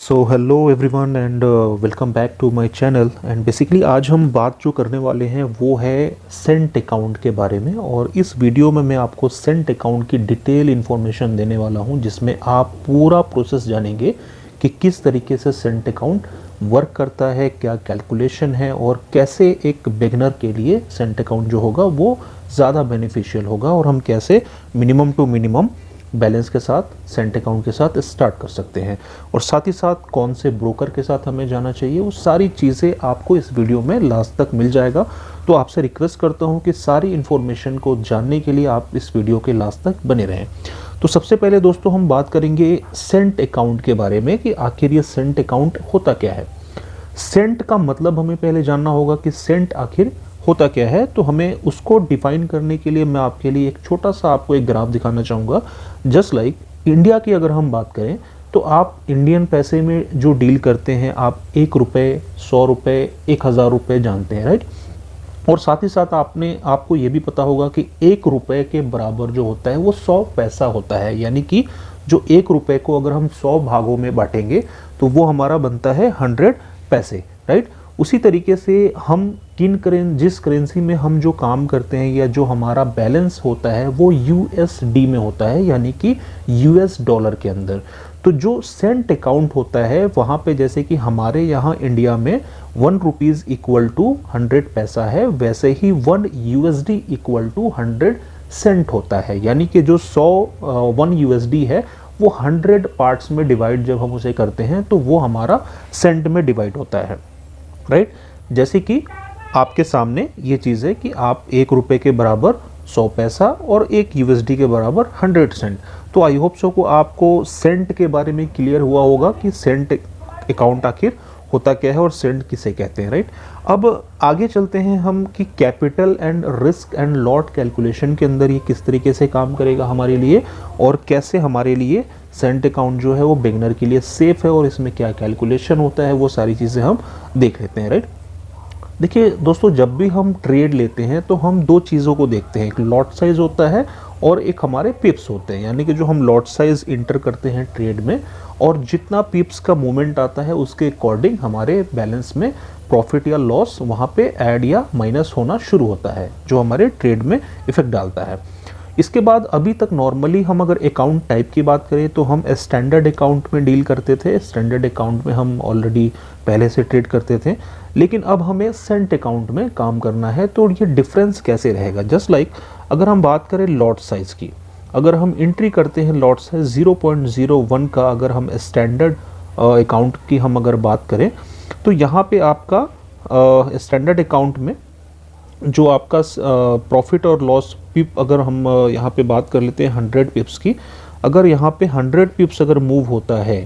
So hello everyone and welcome back to my channel. And basically आज हम बात जो करने वाले हैं वो है सेंट अकाउंट के बारे में। और इस वीडियो में मैं आपको सेंट अकाउंट की डिटेल इन्फॉर्मेशन देने वाला हूं, जिसमें आप पूरा प्रोसेस जानेंगे कि किस तरीके से सेंट अकाउंट वर्क करता है, क्या कैलकुलेशन है और कैसे एक बिगनर के लिए सेंट अकाउंट जो होगा वो ज़्यादा बेनिफिशियल होगा, और हम कैसे मिनिमम टू मिनिमम बैलेंस के साथ सेंट अकाउंट के साथ स्टार्ट कर सकते हैं, और साथ ही साथ कौन से ब्रोकर के साथ हमें जाना चाहिए, वो सारी चीज़ें आपको इस वीडियो में लास्ट तक मिल जाएगा। तो आपसे रिक्वेस्ट करता हूं कि सारी इन्फॉर्मेशन को जानने के लिए आप इस वीडियो के लास्ट तक बने रहें। तो सबसे पहले दोस्तों हम बात करेंगे सेंट अकाउंट के बारे में कि आखिर ये सेंट अकाउंट होता क्या है। सेंट का मतलब हमें पहले जानना होगा कि सेंट आखिर होता क्या है। तो हमें उसको डिफाइन करने के लिए मैं आपके लिए एक छोटा सा आपको एक ग्राफ दिखाना चाहूँगा। जस्ट लाइक इंडिया की अगर हम बात करें तो आप इंडियन पैसे में जो डील करते हैं, आप 1 रुपये, 100 रुपये, 1000 रुपये जानते हैं, राइट। और साथ ही साथ आपको ये भी पता होगा कि 1 रुपये के बराबर जो होता है वो 100 पैसा होता है। यानी कि जो 1 रुपये को अगर हम 100 भागों में बांटेंगे तो वो हमारा बनता है 100 पैसे, राइट। उसी तरीके से हम जिस करेंसी में हम जो काम करते हैं या जो हमारा बैलेंस होता है वो यूएसडी में होता है, यानी कि यूएस डॉलर के अंदर। तो जो सेंट अकाउंट होता है वहाँ पे, जैसे कि हमारे यहाँ इंडिया में 1 रुपीज़ इक्वल टू 100 पैसा है, वैसे ही 1 यूएसडी इक्वल टू 100 सेंट होता है। यानी कि जो 1 यूएसडी है वो 100 पार्ट्स में डिवाइड जब हम उसे करते हैं तो वो हमारा सेंट में डिवाइड होता है, राइट। जैसे कि आपके सामने ये चीज़ है कि आप 1 रुपये के बराबर 100 पैसा और 1 यूएसडी के बराबर 100 सेंट। तो आई होप सो को आपको सेंट के बारे में क्लियर हुआ होगा कि सेंट अकाउंट आखिर होता क्या है और सेंट किसे कहते हैं, राइट। अब आगे चलते हैं हम कि capital and risk and lot calculation के अंदर ये किस तरीके से काम करेगा हमारे लिए, और कैसे हमारे लिए सेंट अकाउंट जो है वो बिगनर के लिए सेफ है, और इसमें क्या कैलकुलेशन होता है वो सारी चीज़ें हम देख लेते हैं, राइट। देखिए दोस्तों, जब भी हम ट्रेड लेते हैं तो हम 2 चीज़ों को देखते हैं, एक लॉट साइज होता है और एक हमारे पिप्स होते हैं। यानी कि जो हम लॉट साइज इंटर करते हैं ट्रेड में, और जितना पिप्स का मूवमेंट आता है उसके अकॉर्डिंग हमारे बैलेंस में प्रॉफिट या लॉस वहाँ पे ऐड या माइनस होना शुरू होता है, जो हमारे ट्रेड में इफेक्ट डालता है। इसके बाद अभी तक नॉर्मली हम अगर अकाउंट टाइप की बात करें तो हम स्टैंडर्ड अकाउंट में डील करते थे। स्टैंडर्ड अकाउंट में हम ऑलरेडी पहले से ट्रेड करते थे, लेकिन अब हमें सेंट अकाउंट में काम करना है। तो ये डिफरेंस कैसे रहेगा? जस्ट लाइक अगर हम बात करें लॉट साइज़ की, अगर हम एंट्री करते हैं लॉट साइज 0.01 का, अगर हम स्टैंडर्ड अकाउंट की हम अगर बात करें तो यहाँ पे आपका स्टैंडर्ड अकाउंट में जो आपका प्रॉफिट और लॉस पिप, अगर हम यहाँ पे बात कर लेते हैं 100 पिप्स की, अगर यहाँ पे 100 पिप्स अगर मूव होता है,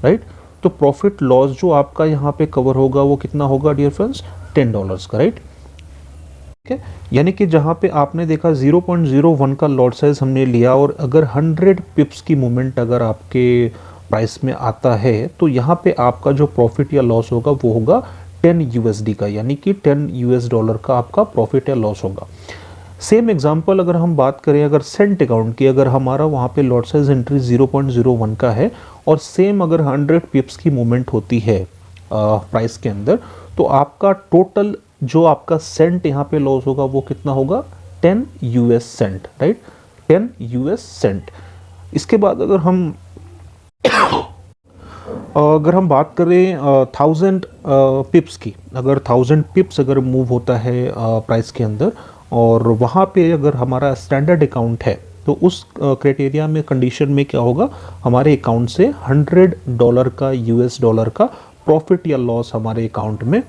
राइट, तो प्रॉफिट लॉस जो आपका यहाँ पे कवर होगा वो कितना होगा डियर फ्रेंड्स? $10 का, राइट। ठीक है, यानी कि जहाँ पे आपने देखा 0.01 का लॉट साइज हमने लिया, और अगर 100 पिप्स की मूवमेंट अगर आपके प्राइस में आता है तो यहाँ पे आपका जो प्रॉफिट या लॉस होगा वो होगा 10 यूएसडी का, यानी कि 10 यूएस डॉलर का आपका प्रॉफिट या लॉस होगा। सेम एग्जांपल अगर हम बात करें अगर सेंट अकाउंट की, अगर हमारा वहाँ पे लॉट साइज एंट्री 0.01 का है और सेम अगर 100 पिप्स की मूवमेंट होती है प्राइस के अंदर, तो आपका टोटल जो आपका सेंट यहाँ पे लॉस होगा वो कितना होगा? 10 US cent, right, 10 US cent. इसके बाद अगर हम बात करें 1000 पिप्स की, अगर 1000 पिप्स अगर मूव होता है प्राइस के अंदर, और वहाँ पे अगर हमारा स्टैंडर्ड अकाउंट है तो उस क्राइटेरिया में कंडीशन में क्या होगा? हमारे अकाउंट से $100 का यूएस डॉलर का प्रॉफिट या लॉस हमारे अकाउंट में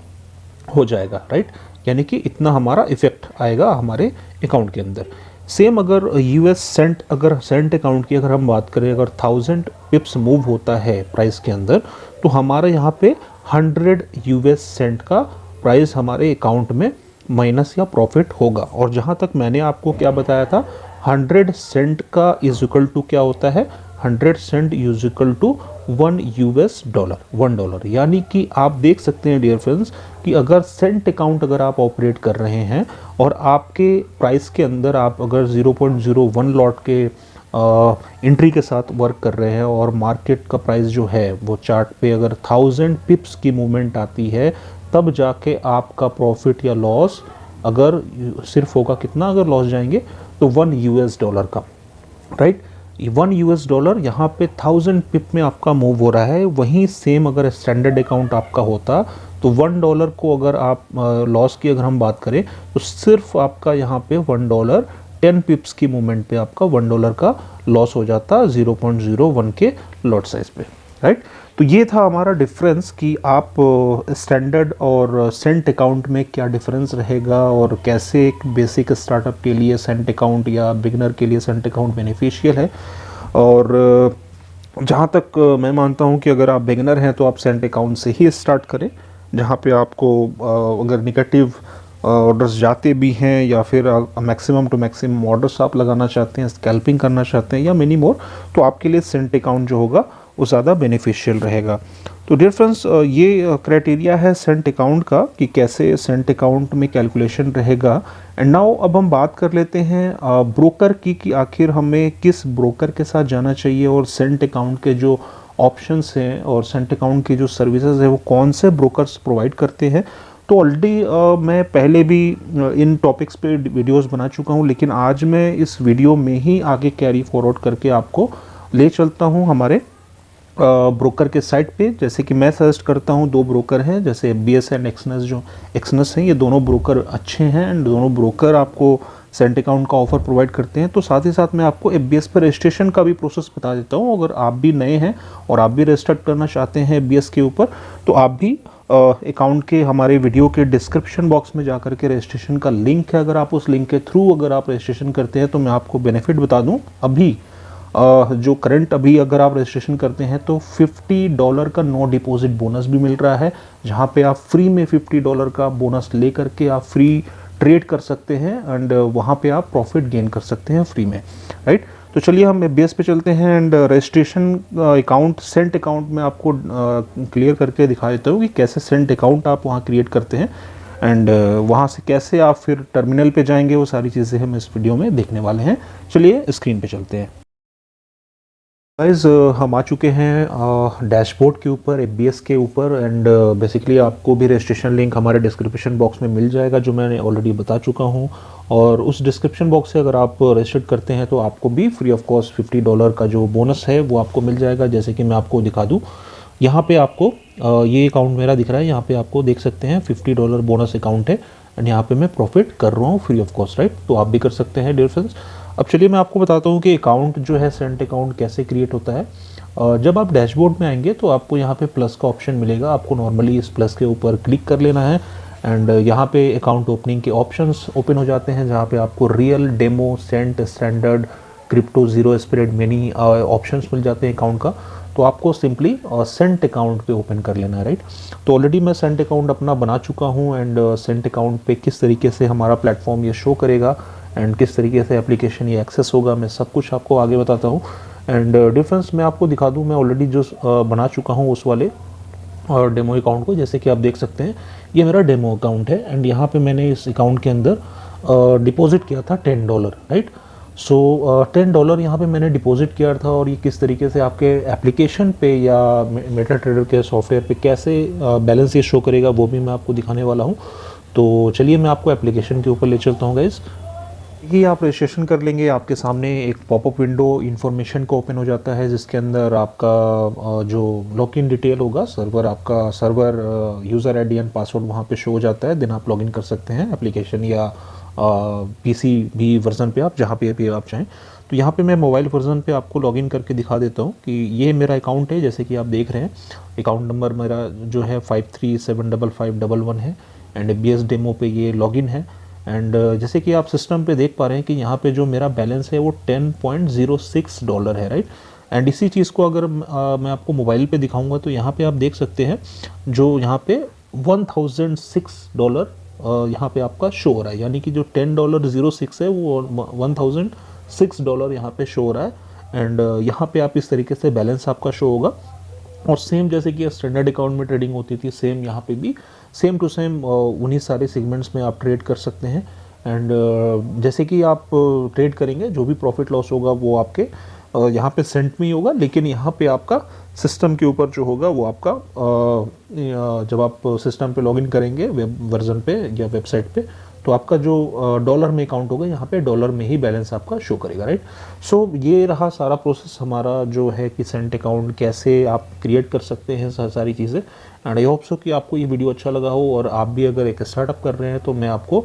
हो जाएगा, राइट। यानी कि इतना हमारा इफेक्ट आएगा हमारे अकाउंट के अंदर। सेम अगर यूएस सेंट, अगर सेंट अकाउंट की अगर हम बात करें, अगर 1000 पिप्स मूव होता है प्राइस के अंदर तो हमारे यहाँ पे 100 यूएस सेंट का प्राइस हमारे अकाउंट में माइनस या प्रॉफिट होगा। और जहाँ तक मैंने आपको क्या बताया था, 100 सेंट का इज इक्वल टू क्या होता है? 100 cent is equal to 1 US dollar, $1। यानी कि आप देख सकते हैं डियर फ्रेंड्स कि अगर सेंट अकाउंट अगर आप ऑपरेट कर रहे हैं और आपके प्राइस के अंदर आप अगर 0.01 लॉट के एंट्री के साथ वर्क कर रहे हैं और मार्केट का प्राइस जो है वो चार्ट पे अगर 1000 पिप्स की मूवमेंट आती है तब जाके आपका प्रॉफिट या लॉस अगर सिर्फ होगा कितना, अगर लॉस जाएंगे तो $1 का, राइट। $1 यहाँ पे 1000 पिप में आपका मूव हो रहा है। वहीं सेम अगर स्टैंडर्ड अकाउंट आपका होता तो $1 को अगर आप लॉस की अगर हम बात करें तो सिर्फ आपका यहाँ पे $1 10 पिप्स की मूवमेंट पे आपका $1 का लॉस हो जाता 0.01 के लॉट साइज पे, राइट। तो ये था हमारा डिफरेंस कि आप स्टैंडर्ड और सेंट अकाउंट में क्या डिफरेंस रहेगा और कैसे एक बेसिक स्टार्टअप के लिए सेंट अकाउंट या बिगनर के लिए सेंट अकाउंट बेनिफिशियल है। और जहाँ तक मैं मानता हूँ कि अगर आप बिगनर हैं तो आप सेंट अकाउंट से ही स्टार्ट करें, जहाँ पे आपको अगर निगेटिव ऑर्डर्स जाते भी हैं या फिर मैक्सिमम टू मैक्सिमम ऑर्डर्स आप लगाना चाहते हैं, स्कैल्पिंग करना चाहते हैं या मिनी मोर, तो आपके लिए सेंट अकाउंट जो होगा वो ज़्यादा बेनिफिशियल रहेगा। तो डियर फ्रेंड्स, ये क्राइटेरिया है सेंट अकाउंट का कि कैसे सेंट अकाउंट में कैलकुलेशन रहेगा। एंड नाउ अब हम बात कर लेते हैं ब्रोकर की कि आखिर हमें किस ब्रोकर के साथ जाना चाहिए और सेंट अकाउंट के जो ऑप्शंस हैं और सेंट अकाउंट की जो सर्विसेज है वो कौन से ब्रोकर्स प्रोवाइड करते हैं। तो ऑलरेडी मैं पहले भी इन टॉपिक्स पे वीडियोस बना चुका हूँ, लेकिन आज मैं इस वीडियो में ही आगे कैरी फॉरवर्ड करके आपको ले चलता हूँ हमारे ब्रोकर के साइट पे। जैसे कि मैं सजेस्ट करता हूँ, दो ब्रोकर हैं जैसे FBS एंड एक्सनस, जो एक्सनस हैं, ये दोनों ब्रोकर अच्छे हैं एंड दोनों ब्रोकर आपको सेंट अकाउंट का ऑफर प्रोवाइड करते हैं। तो साथ ही साथ मैं आपको FBS पर रजिस्ट्रेशन का भी प्रोसेस बता देता हूँ। अगर आप भी नए हैं और आप भी रजिस्टर करना चाहते हैं FBS के ऊपर, तो आप भी अकाउंट के हमारे वीडियो के डिस्क्रिप्शन बॉक्स में जाकर के रजिस्ट्रेशन का लिंक है, अगर आप उस लिंक के थ्रू अगर आप रजिस्ट्रेशन करते हैं तो मैं आपको बेनिफिट बता दूं। अभी जो करंट अभी अगर आप रजिस्ट्रेशन करते हैं तो $50 का नो डिपॉजिट बोनस भी मिल रहा है, जहां पे आप फ्री में $50 का बोनस ले करके आप फ्री ट्रेड कर सकते हैं एंड वहां पे आप प्रॉफिट गेन कर सकते हैं फ्री में, राइट। तो चलिए हम FBS पे चलते हैं and registration account Saint account में आपको क्लियर करके दिखा देता हूँ कि कैसे सेंट अकाउंट आप वहाँ क्रिएट करते हैं एंड वहाँ से कैसे आप फिर टर्मिनल पे जाएंगे, वो सारी चीज़ें हम इस वीडियो में देखने वाले हैं। चलिए स्क्रीन पे चलते हैं। गाइस, हम आ चुके हैं डैशबोर्ड के ऊपर, FBS के ऊपर एंड बेसिकली आपको भी रजिस्ट्रेशन लिंक हमारे डिस्क्रिप्शन बॉक्स में मिल जाएगा, जो मैंने ऑलरेडी बता चुका हूं। और उस डिस्क्रिप्शन बॉक्स से अगर आप रजिस्टर करते हैं तो आपको भी फ्री ऑफ कॉस्ट $50 का जो बोनस है वो आपको मिल जाएगा। जैसे कि मैं आपको दिखा दूँ, यहाँ पे आपको ये अकाउंट मेरा दिख रहा है, यहाँ पे आपको देख सकते हैं $50 बोनस अकाउंट है एंड यहाँ पे मैं प्रॉफिट कर रहा हूँ फ्री ऑफ कॉस्ट, राइट। तो आप भी कर सकते हैं डियर फ्रेंड्स। अब चलिए मैं आपको बताता हूँ कि अकाउंट जो है सेंट अकाउंट कैसे क्रिएट होता है। जब आप डैशबोर्ड में आएंगे तो आपको यहाँ पे प्लस का ऑप्शन मिलेगा, आपको नॉर्मली इस प्लस के ऊपर क्लिक कर लेना है एंड यहाँ पे अकाउंट ओपनिंग के ऑप्शंस ओपन हो जाते हैं, जहाँ पे आपको real, demo, cent, standard, crypto, zero, spread, many options मिल जाते हैं अकाउंट का। तो आपको सिंपली सेंट अकाउंट पे ओपन कर लेना है, राइट। तो ऑलरेडी मैं सेंट अकाउंट अपना बना चुका हूँ एंड सेंट अकाउंट पे किस तरीके से हमारा प्लेटफॉर्म ये शो करेगा एंड किस तरीके से एप्लीकेशन ये एक्सेस होगा, मैं सब कुछ आपको आगे बताता हूँ। एंड डिफरेंस मैं आपको दिखा दूँ, मैं ऑलरेडी जो बना चुका हूँ उस वाले और डेमो अकाउंट को। जैसे कि आप देख सकते हैं ये मेरा डेमो अकाउंट है एंड यहाँ पे मैंने इस अकाउंट के अंदर डिपॉजिट किया था $10, राइट। सो $10 यहाँ पे मैंने डिपॉजिट किया था और ये किस तरीके से आपके एप्लीकेशन पे या मेटा ट्रेडर के सॉफ्टवेयर पे कैसे बैलेंस ये शो करेगा वो भी मैं आपको दिखाने वाला हूँ। तो चलिए मैं आपको एप्लीकेशन के ऊपर ले चलता हूँ गाइस। ये आप रजिस्ट्रेशन कर लेंगे, आपके सामने एक पॉपअप विंडो इन्फॉर्मेशन का ओपन हो जाता है, जिसके अंदर आपका जो लॉगिन डिटेल होगा, सर्वर, आपका server user ID and password वहाँ पे शो हो जाता है। देन आप लॉगिन कर सकते हैं एप्लीकेशन या पीसी भी वर्जन पे, आप जहाँ पे भी आप चाहें। तो यहाँ पे मैं मोबाइल वर्जन पे आपको लॉगिन करके दिखा देता हूँ कि ये मेरा अकाउंट है। जैसे कि आप देख रहे हैं अकाउंट नंबर मेरा जो है 53755511 है एंड FBS डेमो पे ये लॉगिन है। एंड जैसे कि आप सिस्टम पे देख पा रहे हैं कि यहाँ पे जो मेरा बैलेंस है वो $10.06 है, राइट। एंड इसी चीज़ को अगर मैं आपको मोबाइल पे दिखाऊंगा तो यहाँ पे आप देख सकते हैं जो यहाँ पे $1006 यहाँ पे आपका शो हो रहा है, यानी कि जो $10.06 है वो $1006 यहाँ पे शो हो रहा है। एंड यहाँ पे आप इस तरीके से बैलेंस आपका शो होगा और सेम जैसे कि स्टैंडर्ड अकाउंट में ट्रेडिंग होती थी, सेम यहाँ पे भी सेम टू सेम उन्हीं सारे सेगमेंट्स में आप ट्रेड कर सकते हैं। एंड जैसे कि आप ट्रेड करेंगे जो भी प्रॉफिट लॉस होगा वो आपके यहाँ पे सेंट में ही होगा, लेकिन यहाँ पे आपका सिस्टम के ऊपर जो होगा वो आपका जब आप सिस्टम पे लॉगिन करेंगे वेब वर्जन पे या वेबसाइट पे, तो आपका जो डॉलर में अकाउंट होगा यहाँ पे डॉलर में ही बैलेंस आपका शो करेगा, राइट। सो ये रहा सारा प्रोसेस हमारा जो है कि सेंट अकाउंट कैसे आप क्रिएट कर सकते हैं, सारी चीज़ें। एंड आई होप सो कि आपको ये वीडियो अच्छा लगा हो, और आप भी अगर एक स्टार्टअप कर रहे हैं तो मैं आपको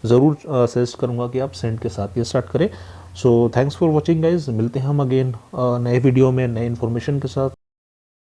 ज़रूर सजेस्ट करूँगा कि आप सेंट के साथ ये स्टार्ट करें। So thanks for watching guys, मिलते हैं हम अगेन नए वीडियो में नए इन्फॉर्मेशन के साथ।